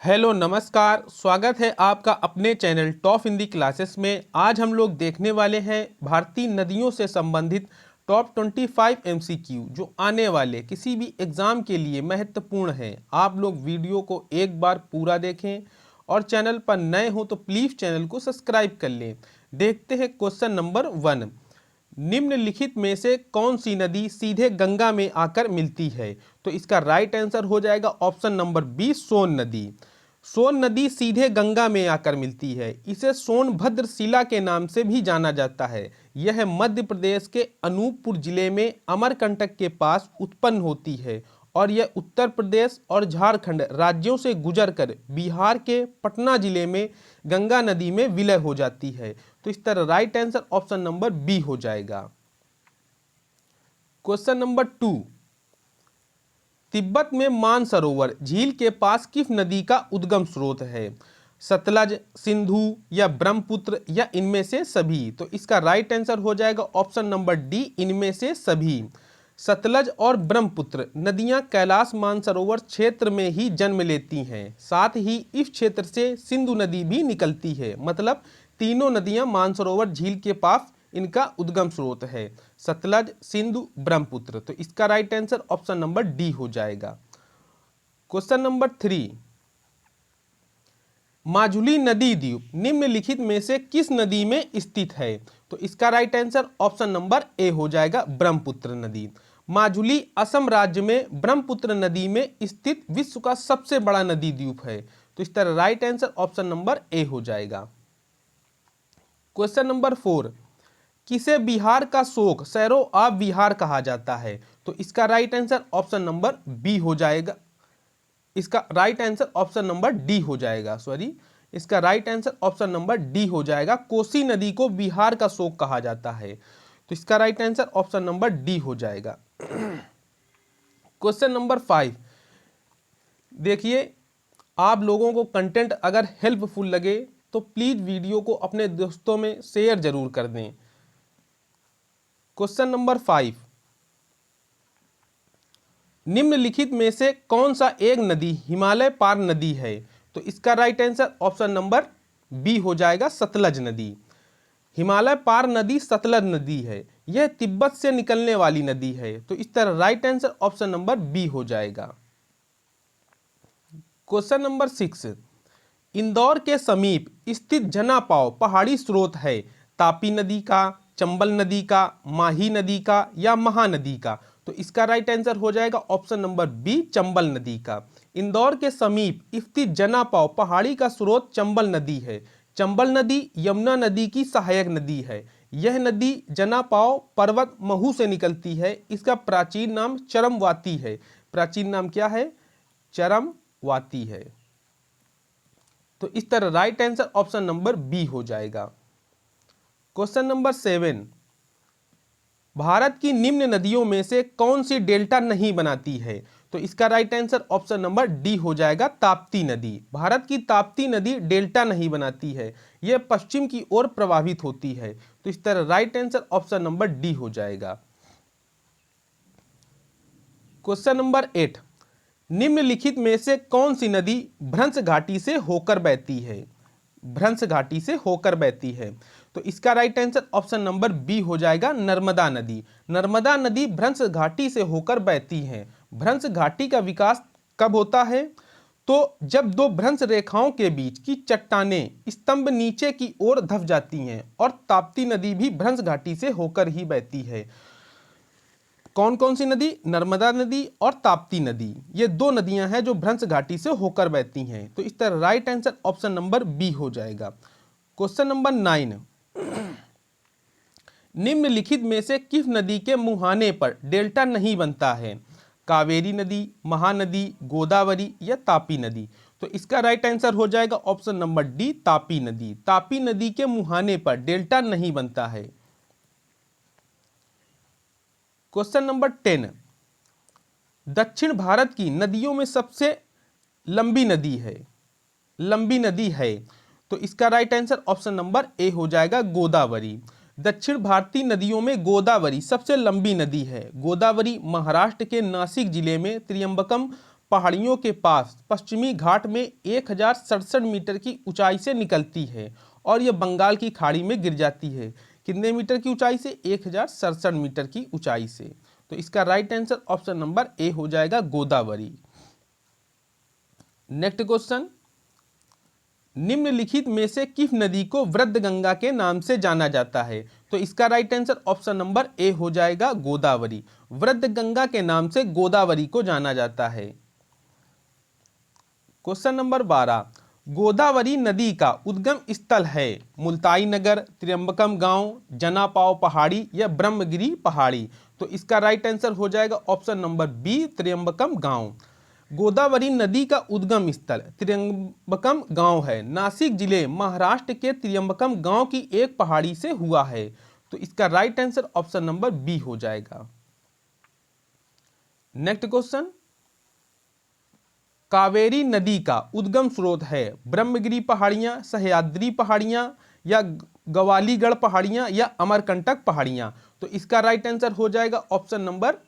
Hello नमस्कार, स्वागत है आपका अपने चैनल टॉप हिंदी क्लासेस में। आज हम लोग देखने वाले हैं भारतीय नदियों से संबंधित टॉप 25 एमसीक्यू जो आने वाले किसी भी एग्ज़ाम के लिए महत्वपूर्ण है। आप लोग वीडियो को एक बार पूरा देखें और चैनल पर नए हो तो प्लीज़ चैनल को सब्सक्राइब कर लें। देखते हैं क्वेश्चन नंबर 1। निम्नलिखित में से कौन सी नदी सीधे गंगा में आकर मिलती है? तो इसका राइट आंसर हो जाएगा ऑप्शन नंबर बी, सोन नदी। सोन नदी सीधे गंगा में आकर मिलती है। इसे सोनभद्र शिला के नाम से भी जाना जाता है। यह मध्य प्रदेश के अनूपपुर जिले में अमरकंटक के पास उत्पन्न होती है और यह उत्तर प्रदेश और झारखंड राज्यों से गुजरकर बिहार के पटना जिले में गंगा नदी में विलय हो जाती है। तो इस तरह right answer option number B हो जाएगा। Question number 2। तिब्बत में मानसरोवर झील के पास किस नदी का उद्गम स्रोत है? सतलज, सिंधु या ब्रह्मपुत्र या इनमें से सभी? तो इसका राइट आंसर हो जाएगा ऑप्शन नंबर डी, इनमें से सभी। सतलज और ब्रह्मपुत्र नदियां कैलाश मानसरोवर क्षेत्र में ही जन्म लेती हैं। साथ ही इस क्षेत्र से सिंधु नदी भी निकलती है। मतलब तीनों नदियां मानसरोवर झील के पास इनका उद्गम स्रोत है, सतलज, सिंधु, ब्रह्मपुत्र। तो इसका right answer option number D हो जाएगा। Question number 3। माजुली नदी द्वीप निम्नलिखित में से किस नदी में स्थित है? तो इसका right answer option number A हो जाएगा, ब्रह्मपुत्र नदी। माजुली असम राज्य में ब्रह्मपुत्र नदी में स्थित विश्व का सबसे बड़ा नदी द्वीप है। तो इस तरह right answer option number A हो जाएगा। Question number 4। किसे बिहार का शोक सैरो ऑफ बिहार कहा जाता है? तो इसका right answer option number B हो जाएगा। इसका right answer option number D हो जाएगा। इसका right answer option number D हो जाएगा। कोसी नदी को बिहार का शोक कहा जाता है। तो इसका right answer option number D हो जाएगा। Question number 5। देखिए, आप लोगों को कंटेंट अगर हेल्पफुल लगे तो प्लीज वीडियो को अपने दोस्तों में शेयर जरूर कर दें। Question number 5। निम्नलिखित में से कौन सा एक नदी हिमालय पार नदी है? तो इसका right answer option number B हो जाएगा, सतलज नदी। हिमालय पार नदी सतलज नदी है। यह तिब्बत से निकलने वाली नदी है। तो इस तरह right answer option number B हो जाएगा। Question number 6। इंदौर के समीप स्थित जनापाव पहाड़ी स्रोत है तापी नदी का, चंबल नदी का, माही नदी का या महानदी का? तो इसका राइट आंसर हो जाएगा ऑप्शन नंबर बी, चंबल नदी का। इंदौर के समीप स्थित जनापाव पहाड़ी का स्रोत चंबल नदी है। चंबल नदी यमुना नदी की सहायक नदी है। यह नदी जनापाव पर्वत महू से निकलती है। इसका प्राचीन नाम चरमवाती है। प्राचीन नाम क्या है? चरमवाती है। तो इस तरह right answer option number B हो जाएगा। Question number 7। भारत की निम्न नदियों में से कौन सी डेल्टा नहीं बनाती है? तो इसका right answer option number D हो जाएगा, ताप्ती नदी। भारत की ताप्ती नदी डेल्टा नहीं बनाती है। यह पश्चिम की ओर प्रवाहित होती है। तो इस तरह right answer option number D हो जाएगा। Question number 8। निम्नलिखित में से कौन सी नदी भ्रंश घाटी से होकर बहती है? भ्रंश घाटी से होकर बहती है। तो इसका right answer option number B हो जाएगा, नर्मदा नदी। नर्मदा नदी भ्रंश घाटी से होकर बहती है। भ्रंश घाटी का विकास कब होता है? तो जब दो भ्रंश रेखाओं के बीच की चट्टानें स्तंभ नीचे की ओर धंस जाती हैं। और ताप्ती नदी भी भ्रंश घाटी से होकर ही बहती है। कौन कौन सी नदी? नर्मदा नदी और ताप्ती नदी। ये दो नदियां हैं जो भ्रंश घाटी से होकर बहती हैं। तो इस तरह right answer option number B हो जाएगा। Question number 9। निम्नलिखित में से किस नदी के मुहाने पर डेल्टा नहीं बनता है? कावेरी नदी, महानदी, गोदावरी या तापी नदी? तो इसका राइट आंसर हो जाएगा ऑप्शन नंबर डी, तापी नदी। तापी नदी के मुहाने पर डेल्टा नहीं बनता है। Question number 10। दक्षिण भारत की नदियों में सबसे लंबी नदी है। तो इसका right answer option number A हो जाएगा, गोदावरी। दक्षिण भारतीय नदियों में गोदावरी सबसे लंबी नदी है। गोदावरी महाराष्ट्र के नासिक जिले में त्रियंबकम पहाड़ियों के पास पश्चिमी घाट में 1067 मीटर की ऊंचाई से निकलती है और यह बंगाल की खाड़ी में गिर जाती है। कितने मीटर की ऊंचाई से? 1067 मीटर की ऊंचाई से। तो इसका right answer option number A हो जाएगा, गोदावरी। नेक्स्ट क्वेश्चन, निम्नलिखित में से किस नदी को वृद्धगंगा के नाम से जाना जाता है? तो इसका right answer option number A हो जाएगा, गोदावरी। वृद्धगंगा के नाम से गोदावरी को जाना जाता है। क्वेश्चन नंबर 12, गोदावरी नदी का उद्गम स्थल है मुल्ताई नगर, त्रियंबकम गांव, जनापाव पहाड़ी या ब्रह्मगिरी पहाड़ी? तो इसका राइट आंसर हो जाएगा ऑप्शन नंबर बी, त्रियंबकम गांव। गोदावरी नदी का उद्गम स्थल त्रियंबकम गांव है। नासिक जिले महाराष्ट्र के त्रियंबकम गांव की एक पहाड़ी से हुआ है। तो इसका right answer option number B हो जाएगा। नेक्स्ट क्वेश्चन, कावेरी नदी का उद्गम स्रोत है ब्रह्मगिरी पहाड़ियां, सह्याद्री पहाड़ियां या गवालीगढ़ पहाड़ियां या अमरकंटक पहाड़ियां? तो इसका राइट आंसर हो जाएगा ऑप्शन नंबर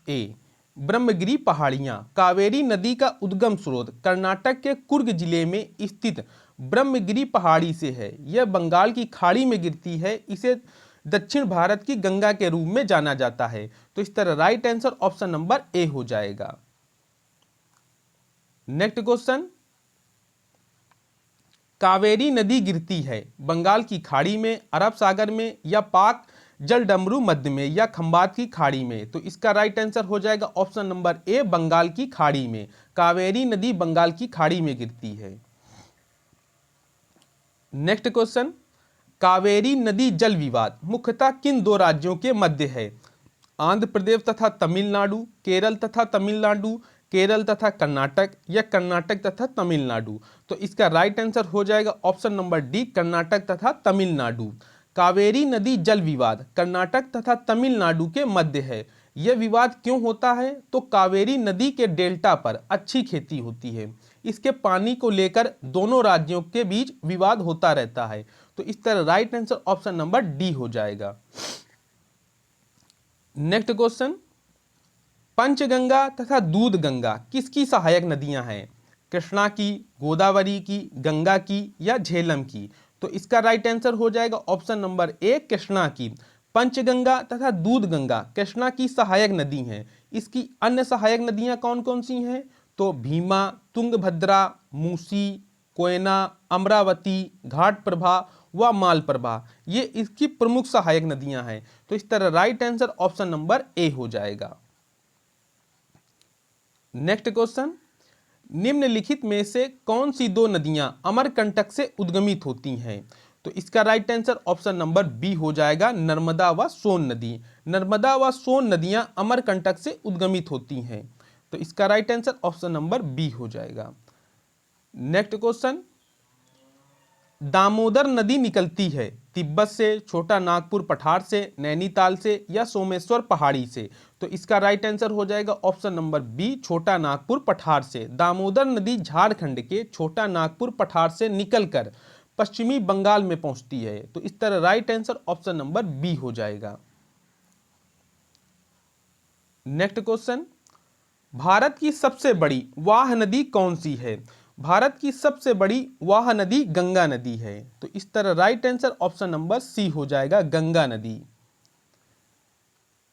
ए, ब्रह्मगिरी पहाड़ियां। कावेरी नदी का उद्गम स्रोत कर्नाटक के कुर्ग जिले में स्थित ब्रह्मगिरी पहाड़ी से है। यह बंगाल की खाड़ी में गिरती है। इसे दक्षिण भारत की गंगा के रूप में जाना जाता है। तो इस तरह right answer option number A हो जाएगा। नेक्स्ट क्वेश्चन, कावेरी नदी गिरती है बंगाल की खाड़ी में, अरब सागर में या पाक जलडमरू मध्य में या खंबात की खाड़ी में? तो इसका राइट आंसर हो जाएगा ऑप्शन नंबर ए, बंगाल की खाड़ी में। कावेरी नदी बंगाल की खाड़ी में गिरती है। नेक्स्ट क्वेश्चन, कावेरी नदी जल विवाद मुख्यतः किन दो राज्यों के मध्य है? आंध्र प्रदेश तथा तमिलनाडु, केरल तथा तमिलनाडु, केरल तथा कर्नाटक या कर्नाटक तथा तमिलनाडु? तो इसका राइट आंसर हो जाएगा ऑप्शन नंबर डी, कर्नाटक तथा तमिलनाडु। कावेरी नदी जल विवाद कर्नाटक तथा तमिलनाडु के मध्य है। यह विवाद क्यों होता है? तो कावेरी नदी के डेल्टा पर अच्छी खेती होती है। इसके पानी को लेकर दोनों राज्यों के बीच विवाद होता रहता है। तो इस तरह right answer option number D हो जाएगा। नेक्स्ट क्वेश्चन, पंचगंगा तथा दूधगंगा किसकी सहायक नदियां हैं? कृष्णा की, गोदावरी की, गंगा की या झेलम की? तो इसका राइट आंसर हो जाएगा ऑप्शन नंबर ए, कृष्णा की। पंचगंगा तथा दूधगंगा कृष्णा की सहायक नदी हैं। इसकी अन्य सहायक नदियां कौन कौन सी हैं? तो भीमा, तुंगभद्रा, मूसी, कोयना, अमरावती, घाटप्रभा व मालप्रभा, ये इसकी प्रमुख सहायक नदियां हैं। तो इस तरह right answer option number A हो जाएगा। नेक्स्ट क्वेश्चन, निम्नलिखित में से कौन सी दो नदियां अमरकंटक से उद्गमित होती हैं? तो इसका right answer option number B हो जाएगा, नर्मदा व सोन नदी। नर्मदा व सोन नदियां अमरकंटक से उद्गमित होती हैं। तो इसका right answer option number B हो जाएगा। नेक्स्ट क्वेश्चन, दामोदर नदी निकलती है तिब्बत से, छोटा नागपुर पठार से, नैनीताल से या सोमेश्वर पहाड़ी से? तो इसका राइट आंसर हो जाएगा ऑप्शन नंबर बी, छोटा नागपुर पठार से। दामोदर नदी झारखंड के छोटा नागपुर पठार से निकलकर पश्चिमी बंगाल में पहुंचती है। तो इस तरह right answer option number B हो जाएगा। नेक्स्ट क्वेश्चन, भारत की सबसे बड़ी वाह नदी कौन सी है? भारत की सबसे बड़ी वाह नदी गंगा नदी है। तो इस तरह right answer option number C हो जाएगा, गंगा नदी।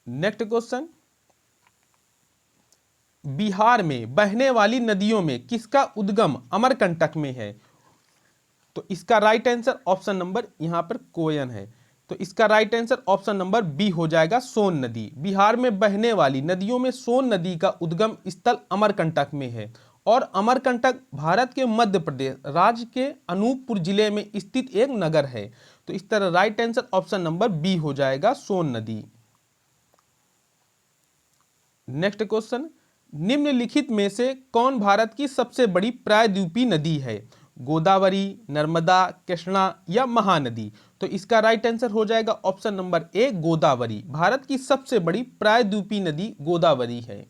नेक्स्ट क्वेश्चन, बिहार में बहने वाली नदियों में किसका उद्गम अमरकंटक में है? तो इसका राइट आंसर ऑप्शन नंबर यहां पर कोयन है। तो इसका right answer option number B हो जाएगा, सोन नदी। बिहार में बहने वाली नदियों में सोन नदी का उद्गम स्थल अमरकंटक में है और अमरकंटक भारत के मध्य प्रदेश राज्य के अनूपपुर जिले में स्थित एक नगर है। तो इस तरह right answer option number B हो जाएगा, सोन नदी। नेक्स्ट क्वेश्चन, निम्नलिखित में से कौन भारत की सबसे बड़ी प्रायद्वीपीय नदी है? गोदावरी, नर्मदा, कृष्णा या महानदी? तो इसका राइट आंसर हो जाएगा option number A, Godavari. Bharat की सबसे बड़ी प्रायद्वीपीय नदी गोदावरी है।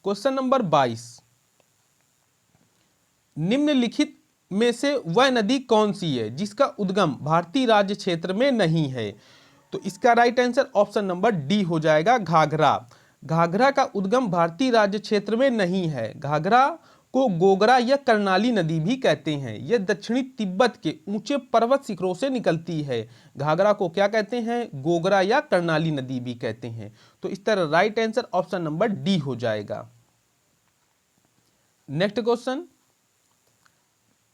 क्वेश्चन नंबर 22, निम्नलिखित में से वह नदी कौन सी है जिसका उद्गम भारतीय राज्य क्षेत्र में नहीं है? तो इसका right answer option number D हो जाएगा, घाघरा। घाघरा का उद्गम भारतीय राज्य क्षेत्र में नहीं है। घाघरा को गोगरा या कर्णाली नदी भी कहते हैं। यह दक्षिणी तिब्बत के ऊंचे पर्वत शिखरों से निकलती है। घाघरा को क्या कहते हैं? गोगरा या कर्णाली नदी भी कहते हैं। तो इस तरह right answer option number D हो जाएगा। नेक्स्ट क्वेश्चन,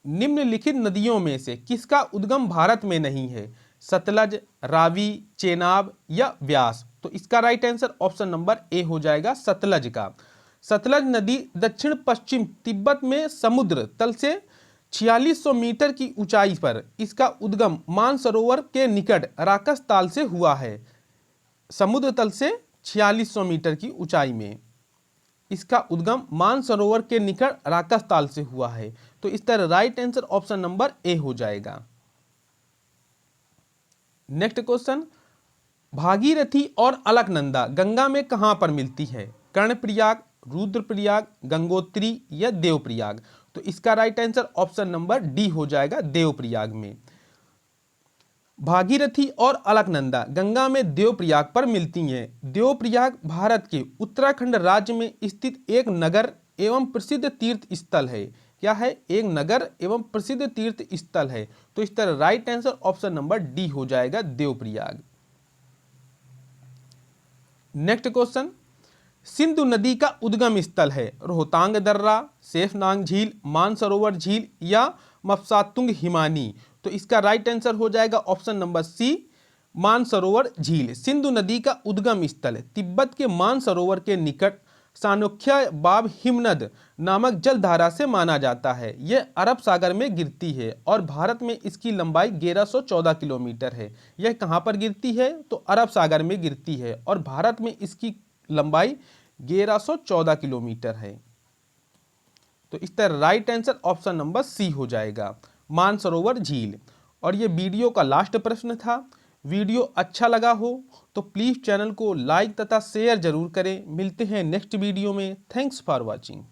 निम्नलिखित नदियों में से किसका उद्गम भारत में नहीं है? सतलज, रावी, चेनाब या व्यास? तो इसका right answer option number A हो जाएगा, सतलज का। सतलज नदी दक्षिण पश्चिम तिब्बत में समुद्र तल से 4600 मीटर की ऊंचाई पर इसका उद्गम मानसरोवर के निकट राकस ताल से हुआ है। समुद्र तल से 4600 मीटर की ऊंचाई में इसका उद्गम मानसरोवर के निकट राकस ताल से हुआ है। तो इस तरह right answer option number A हो जाएगा। नेक्स्ट क्वेश्चन, भागीरथी और अलकनंदा गंगा में कहां पर मिलती है? कर्णप्रयाग, रुद्रप्रयाग, गंगोत्री या देवप्रयाग? तो इसका right answer option number D हो जाएगा, देवप्रयाग में। भागीरथी और अलकनंदा गंगा में देवप्रयाग पर मिलती हैं। देवप्रयाग भारत के उत्तराखंड राज्य में स्थित एक नगर एवं प्रसिद्ध तीर्थ स्थल है। क्या है? एक नगर एवं प्रसिद्ध तीर्थ स्थल है। तो इस तरह right answer option number D हो जाएगा, देवप्रयाग। नेक्स्ट क्वेश्चन, सिंधु नदी का उद्गम स्थल है रोहतांग दर्रा, शेषनाग झील, मानसरोवर झील या मफसातुंग हिमानी? तो इसका राइट आंसर हो जाएगा ऑप्शन नंबर सी, मानसरोवर झील। सिंधु नदी का उद्गम स्थल तिब्बत के मानसरोवर के निकट सानोख्या बाब हिमनद नामक जलधारा से माना जाता है। यह अरब सागर में गिरती है और भारत में इसकी लंबाई 1114 किलोमीटर है। यह कहाँ पर गिरती है? तो अरब सागर में गिरती है और भारत में इसकी लंबाई 1114 किलोमीटर है। तो इस तरह right answer option number C हो जाएगा, मानसरोवर झील। और ये वीडियो का लास्ट प्रश्न था। वीडियो अच्छा लगा हो तो प्लीज़ चैनल को लाइक तथा शेयर जरूर करें। मिलते हैं नेक्स्ट वीडियो में। Thanks for watching.